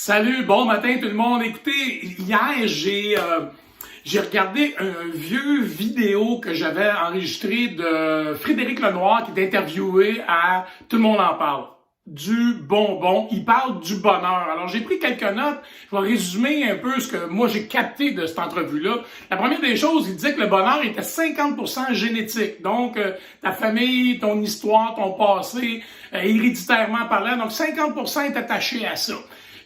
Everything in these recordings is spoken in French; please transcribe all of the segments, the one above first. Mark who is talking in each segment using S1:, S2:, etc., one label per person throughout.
S1: Salut, bon matin tout le monde. Écoutez, hier j'ai regardé un vieux vidéo que j'avais enregistré de Frédéric Lenoir qui est interviewé à Tout le monde en parle. Du bonbon, il parle du bonheur. Alors j'ai pris quelques notes, je vais résumer un peu ce que moi j'ai capté de cette entrevue-là. La première des choses, il disait que le bonheur était 50% génétique. Donc ta famille, ton histoire, ton passé, héréditairement parlant, donc 50% est attaché à ça.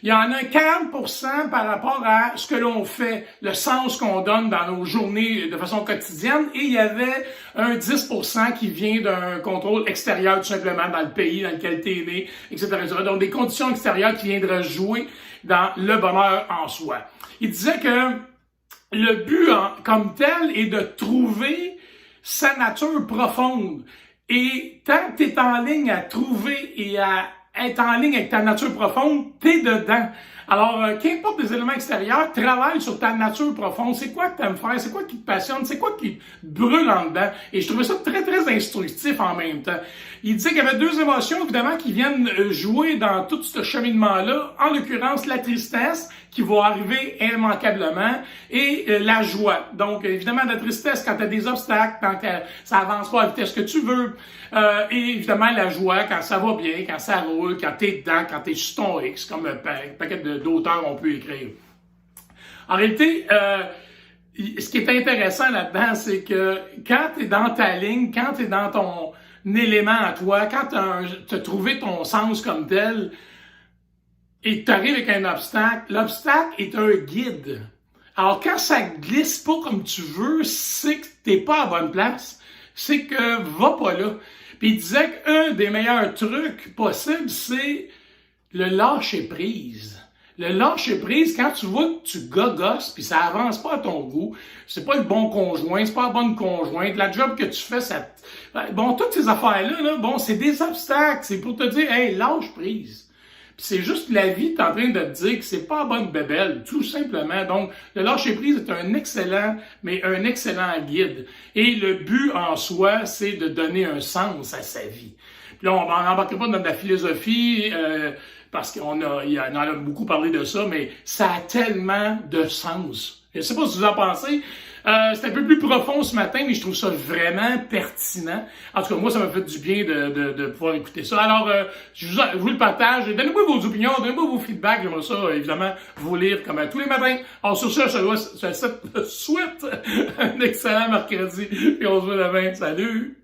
S1: Il y en a 40% par rapport à ce que l'on fait, le sens qu'on donne dans nos journées de façon quotidienne, et il y avait un 10% qui vient d'un contrôle extérieur tout simplement dans le pays dans lequel tu es né, etc., etc. Donc des conditions extérieures qui viendraient jouer dans le bonheur en soi. Il disait que le but comme tel est de trouver sa nature profonde. Et tant que tu es en ligne à trouver et à être en ligne avec ta nature profonde, t'es dedans. Alors, qu'importe les éléments extérieurs, travaille sur ta nature profonde. C'est quoi que t'aimes faire? C'est quoi qui te passionne? C'est quoi qui te brûle en dedans? Et je trouvais ça très, très instructif en même temps. Il disait qu'il y avait deux émotions, évidemment, qui viennent jouer dans tout ce cheminement-là. En l'occurrence, la tristesse, qui va arriver immanquablement, et la joie. Donc, évidemment, la tristesse quand tu as des obstacles, quand ça avance pas à la vitesse que tu veux. Et évidemment, la joie quand ça va bien, quand ça roule, quand tu es dedans, quand tu es sur ton X, comme un paquet d'auteurs on peut écrire. En réalité, ce qui est intéressant là-dedans, c'est que quand tu es dans ta ligne, quand tu es dans ton élément à toi, quand tu as trouvé ton sens comme tel, et tu arrives avec un obstacle, l'obstacle est un guide. Alors, quand ça glisse pas comme tu veux, c'est que t'es pas à bonne place. C'est que va pas là. Puis il disait qu'un des meilleurs trucs possibles, c'est le lâcher-prise. Le lâcher-prise, quand tu vois que tu gogosses puis ça avance pas à ton goût, c'est pas le bon conjoint, c'est pas la bonne conjointe, la job que tu fais, ça... Bon, toutes ces affaires-là, là, bon, c'est des obstacles. C'est pour te dire, hey, lâche-prise. Puis c'est juste la vie est en train de te dire que c'est pas la bonne bébelle, tout simplement. Donc, le lâcher-prise est un excellent guide. Et le but en soi, c'est de donner un sens à sa vie. Puis là, on n'embarquera pas dans la philosophie, parce qu'il en a beaucoup parlé de ça, mais ça a tellement de sens. Je ne sais pas ce que vous en pensez. C'est un peu plus profond ce matin, mais je trouve ça vraiment pertinent. En tout cas, moi, ça m'a fait du bien de pouvoir écouter ça. Alors, je vous le partage. Donnez-moi vos opinions, donnez-moi vos feedbacks. J'aimerais ça, évidemment, vous lire comme tous les matins. Alors, sur ça, je souhaite un excellent mercredi. Et on se voit demain. Salut!